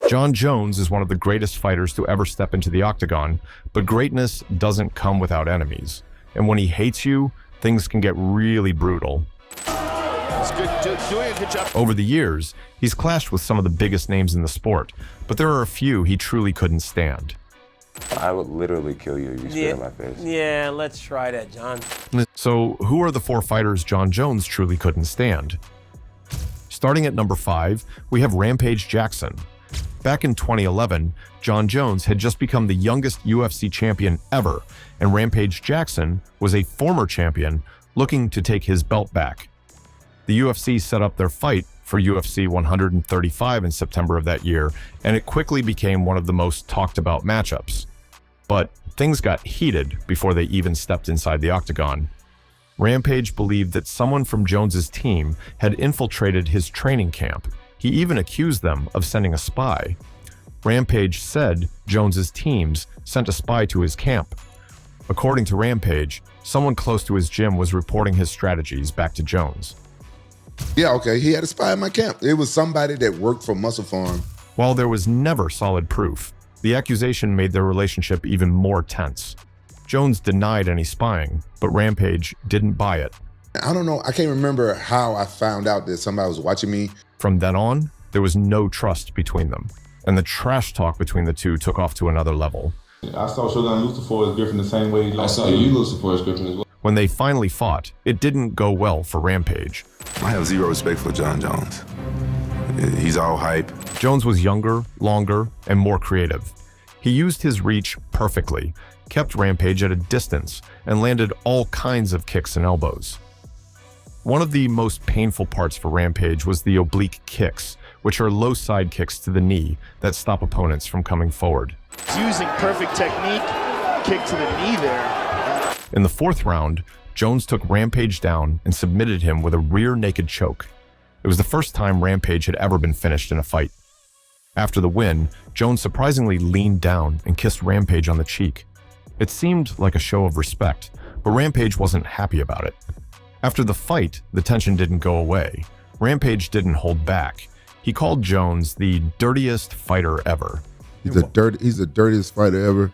Jon Jones is one of the greatest fighters to ever step into the octagon, but greatness doesn't come without enemies. And when he hates you, things can get really brutal. Doing a good job. Over the years, he's clashed with some of the biggest names in the sport, but there are a few he truly couldn't stand. I would literally kill you if you spit in my face. Yeah, let's try that, John. So, who are the 4 fighters Jon Jones truly couldn't stand? Starting at number 5, we have Rampage Jackson. Back in 2011, Jon Jones had just become the youngest UFC champion ever, and Rampage Jackson was a former champion looking to take his belt back. The UFC set up their fight for UFC 135 in September of that year, and it quickly became one of the most talked about matchups. But things got heated before they even stepped inside the octagon. Rampage believed that someone from Jones's team had infiltrated his training camp. He even accused them of sending a spy. Rampage said Jones's teams sent a spy to his camp. According to Rampage, someone close to his gym was reporting his strategies back to Jones. Yeah, okay, he had a spy in my camp. It was somebody that worked for Muscle Farm. While there was never solid proof, the accusation made their relationship even more tense. Jones denied any spying, but Rampage didn't buy it. I don't know, I can't remember how I found out that somebody was watching me. From then on, there was no trust between them, and the trash talk between the two took off to another level. I saw Shogun lose to Forrest Griffin the same way I saw you lose to Forrest Griffin as well. When they finally fought, it didn't go well for Rampage. I have zero respect for Jon Jones. He's all hype. Jones was younger, longer, and more creative. He used his reach perfectly, kept Rampage at a distance, and landed all kinds of kicks and elbows. One of the most painful parts for Rampage was the oblique kicks, which are low side kicks to the knee that stop opponents from coming forward. He's using perfect technique. Kick to the knee there. In the 4th round, Jones took Rampage down and submitted him with a rear naked choke. It was the first time Rampage had ever been finished in a fight. After the win, Jones surprisingly leaned down and kissed Rampage on the cheek. It seemed like a show of respect, but Rampage wasn't happy about it. After the fight, the tension didn't go away. Rampage didn't hold back. He called Jones the dirtiest fighter ever. He's the dirtiest fighter ever.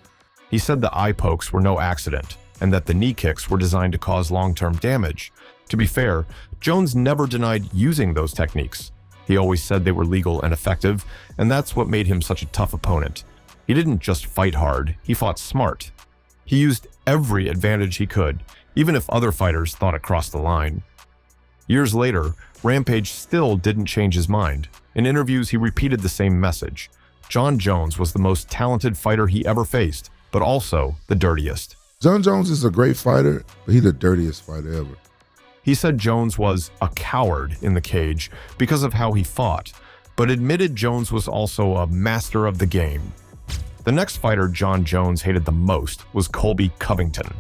He said the eye pokes were no accident, and that the knee kicks were designed to cause long-term damage. To be fair, Jones never denied using those techniques. He always said they were legal and effective, and that's what made him such a tough opponent. He didn't just fight hard, he fought smart. He used every advantage he could, even if other fighters thought it crossed the line. Years later, Rampage still didn't change his mind. In interviews, he repeated the same message. Jon Jones was the most talented fighter he ever faced, but also the dirtiest. Jon Jones is a great fighter, but he's the dirtiest fighter ever. He said Jones was a coward in the cage because of how he fought, but admitted Jones was also a master of the game. The next fighter Jon Jones hated the most was Colby Covington.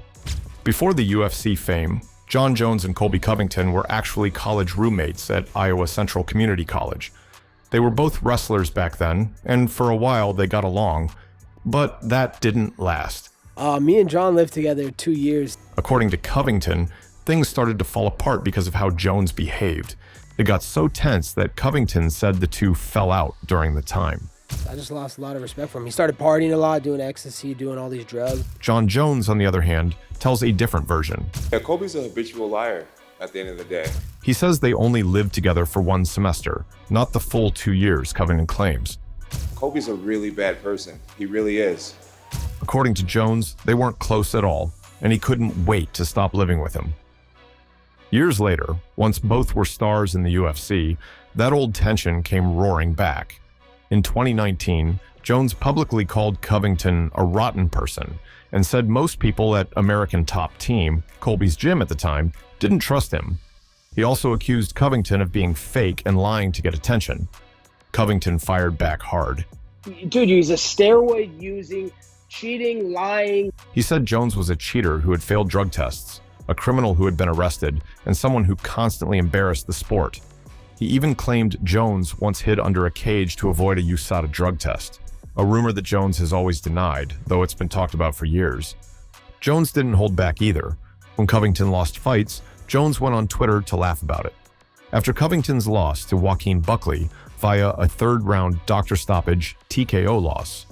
Before the UFC fame, Jon Jones and Colby Covington were actually college roommates at Iowa Central Community College. They were both wrestlers back then, and for a while they got along, but that didn't last. Me and John lived together 2 years. According to Covington, things started to fall apart because of how Jones behaved. It got so tense that Covington said the two fell out during the time. I just lost a lot of respect for him. He started partying a lot, doing ecstasy, doing all these drugs. Jon Jones, on the other hand, tells a different version. Yeah, Colby's a habitual liar at the end of the day. He says they only lived together for 1 semester, not the full 2 years Covington claims. Colby's a really bad person. He really is. According to Jones, they weren't close at all, and he couldn't wait to stop living with him. Years later, once both were stars in the UFC, that old tension came roaring back. In 2019, Jones publicly called Covington a rotten person and said most people at American Top Team, Colby's gym at the time, didn't trust him. He also accused Covington of being fake and lying to get attention. Covington fired back hard. Dude, he's a steroid-using, cheating, lying. He said Jones was a cheater who had failed drug tests, a criminal who had been arrested, and someone who constantly embarrassed the sport. He even claimed Jones once hid under a cage to avoid a USADA drug test, a rumor that Jones has always denied, though it's been talked about for years. Jones didn't hold back either. When Covington lost fights, Jones went on Twitter to laugh about it. After Covington's loss to Joaquin Buckley, via a third-round doctor stoppage TKO loss.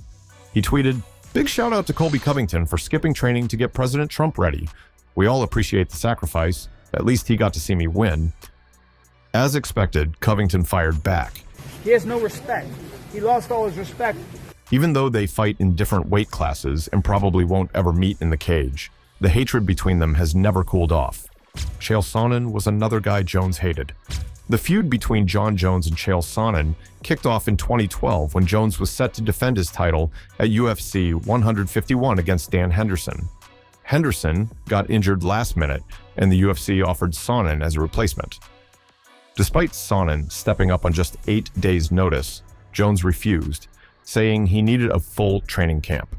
He tweeted, "Big shout out to Colby Covington for skipping training to get President Trump ready. We all appreciate the sacrifice. At least he got to see me win." As expected, Covington fired back. He has no respect. He lost all his respect. Even though they fight in different weight classes and probably won't ever meet in the cage, the hatred between them has never cooled off. Chael Sonnen was another guy Jones hated. The feud between Jon Jones and Chael Sonnen kicked off in 2012 when Jones was set to defend his title at UFC 151 against Dan Henderson. Henderson got injured last minute, and the UFC offered Sonnen as a replacement. Despite Sonnen stepping up on just 8 days' notice, Jones refused, saying he needed a full training camp.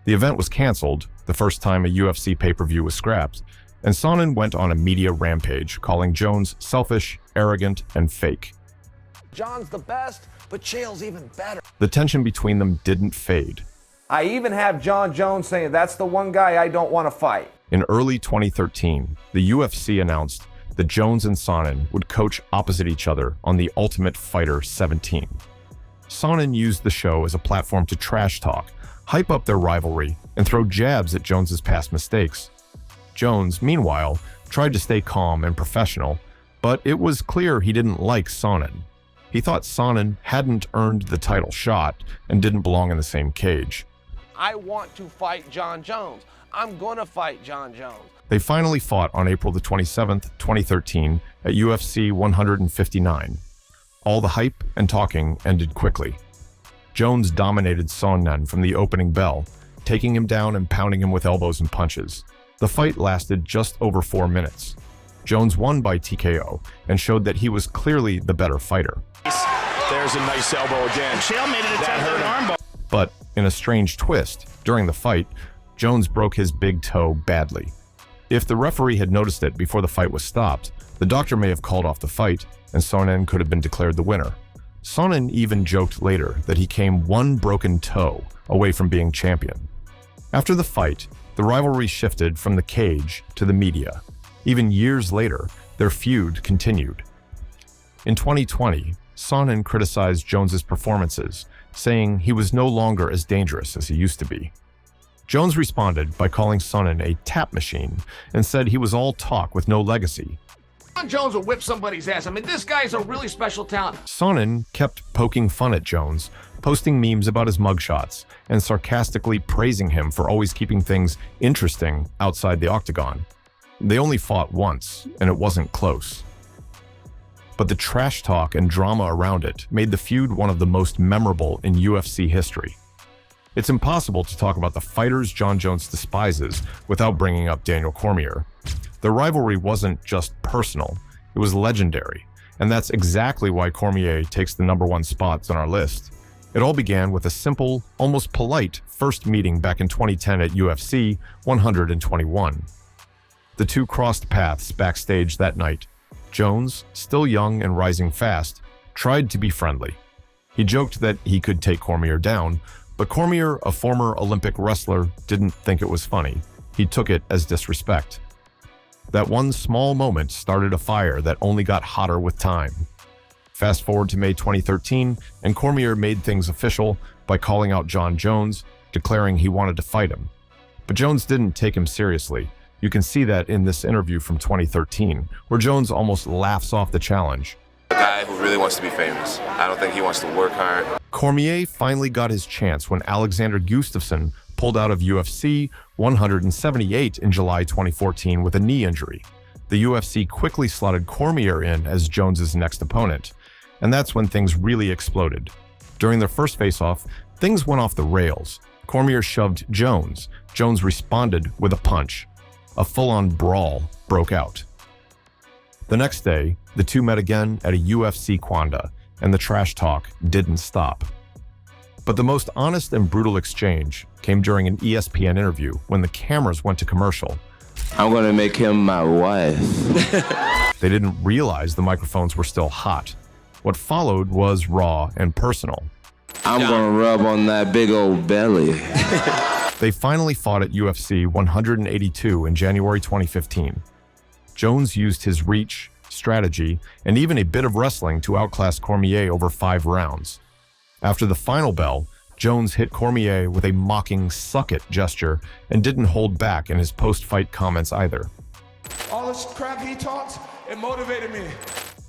The event was canceled, the first time a UFC pay-per-view was scrapped, and Sonnen went on a media rampage, calling Jones selfish, arrogant, and fake. John's the best, but Chael's even better. The tension between them didn't fade. I even have Jon Jones saying that's the one guy I don't want to fight. In early 2013, the UFC announced that Jones and Sonnen would coach opposite each other on The Ultimate Fighter 17. Sonnen used the show as a platform to trash talk, hype up their rivalry, and throw jabs at Jones's past mistakes. Jones, meanwhile, tried to stay calm and professional, but it was clear he didn't like Sonnen. He thought Sonnen hadn't earned the title shot and didn't belong in the same cage. I want to fight Jon Jones. I'm going to fight Jon Jones. They finally fought on April the 27th, 2013 at UFC 159. All the hype and talking ended quickly. Jones dominated Sonnen from the opening bell, taking him down and pounding him with elbows and punches. The fight lasted just over 4 minutes. Jones won by TKO and showed that he was clearly the better fighter. There's a nice elbow again. Chael made it a 10-hurt armbar. But in a strange twist, during the fight, Jones broke his big toe badly. If the referee had noticed it before the fight was stopped, the doctor may have called off the fight, and Sonnen could have been declared the winner. Sonnen even joked later that he came one broken toe away from being champion. After the fight, the rivalry shifted from the cage to the media. Even years later, their feud continued. In 2020, Sonnen criticized Jones's performances, saying he was no longer as dangerous as he used to be. Jones responded by calling Sonnen a tap machine and said he was all talk with no legacy. Jon Jones will whip somebody's ass. I mean, this guy's a really special talent. Sonnen kept poking fun at Jones, posting memes about his mugshots, and sarcastically praising him for always keeping things interesting outside the octagon. They only fought once, and it wasn't close. But the trash talk and drama around it made the feud one of the most memorable in UFC history. It's impossible to talk about the fighters Jon Jones despises without bringing up Daniel Cormier. The rivalry wasn't just personal, it was legendary, and that's exactly why Cormier takes the #1 spots on our list. It all began with a simple, almost polite first meeting back in 2010 at UFC 121. The two crossed paths backstage that night. Jones, still young and rising fast, tried to be friendly. He joked that he could take Cormier down, but Cormier, a former Olympic wrestler, didn't think it was funny. He took it as disrespect. That one small moment started a fire that only got hotter with time. Fast forward to May 2013, and Cormier made things official by calling out Jon Jones, declaring he wanted to fight him. But Jones didn't take him seriously. You can see that in this interview from 2013, where Jones almost laughs off the challenge. A guy who really wants to be famous. I don't think he wants to work hard. Cormier finally got his chance when Alexander Gustafsson pulled out of UFC 178 in July 2014 with a knee injury. The UFC quickly slotted Cormier in as Jones's next opponent, and that's when things really exploded. During their first face-off, things went off the rails. Cormier shoved Jones. Jones responded with a punch. A full-on brawl broke out. The next day, the two met again at a UFC Quanda, and the trash talk didn't stop. But the most honest and brutal exchange came during an ESPN interview when the cameras went to commercial. I'm gonna make him my wife. They didn't realize the microphones were still hot. What followed was raw and personal. I'm gonna rub on that big old belly. They finally fought at UFC 182 in January 2015. Jones used his reach, strategy, and even a bit of wrestling to outclass Cormier over 5 rounds. After the final bell, Jones hit Cormier with a mocking "suck it" gesture and didn't hold back in his post-fight comments either. All this crap he talks, it motivated me.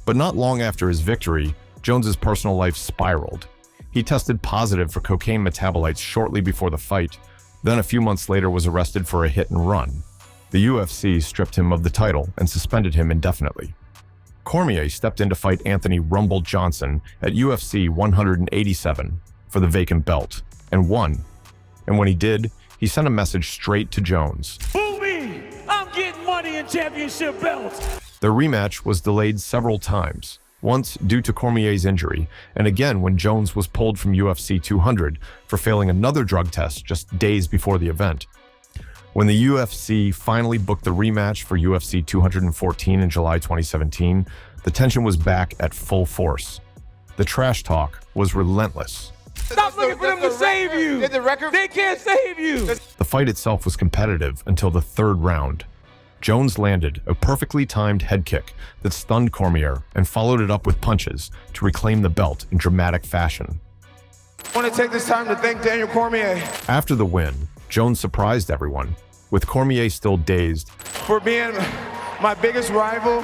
But not long after his victory, Jones's personal life spiraled. He tested positive for cocaine metabolites shortly before the fight, then a few months later was arrested for a hit and run. The UFC stripped him of the title and suspended him indefinitely. Cormier stepped in to fight Anthony "Rumble" Johnson at UFC 187 for the vacant belt and won. And when he did, he sent a message straight to Jones. Boo me! I'm getting money and championship belts! The rematch was delayed several times, once due to Cormier's injury, and again when Jones was pulled from UFC 200 for failing another drug test just days before the event. When the UFC finally booked the rematch for UFC 214 in July 2017, the tension was back at full force. The trash talk was relentless. Stop looking for them to save you. They can't save you. The fight itself was competitive until the 3rd round. Jones landed a perfectly timed head kick that stunned Cormier and followed it up with punches to reclaim the belt in dramatic fashion. I want to take this time to thank Daniel Cormier After the win, Jones surprised everyone, with Cormier still dazed. for being my biggest rival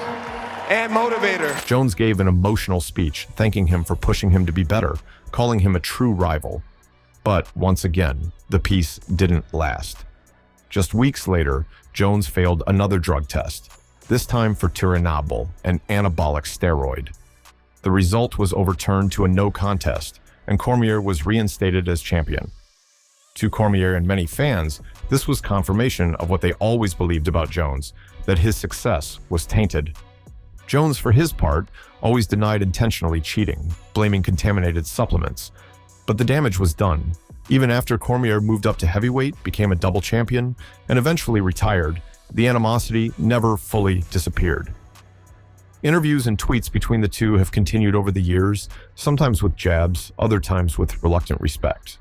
and motivator. Jones gave an emotional speech thanking him for pushing him to be better, calling him a true rival. But once again, the peace didn't last. Just weeks later, Jones failed another drug test, this time for turinabol, an anabolic steroid. The result was overturned to a no contest, and Cormier was reinstated as champion. To Cormier and many fans, this was confirmation of what they always believed about Jones, that his success was tainted. Jones, for his part, always denied intentionally cheating, blaming contaminated supplements. But the damage was done. Even after Cormier moved up to heavyweight, became a double champion, and eventually retired, the animosity never fully disappeared. Interviews and tweets between the two have continued over the years, sometimes with jabs, other times with reluctant respect.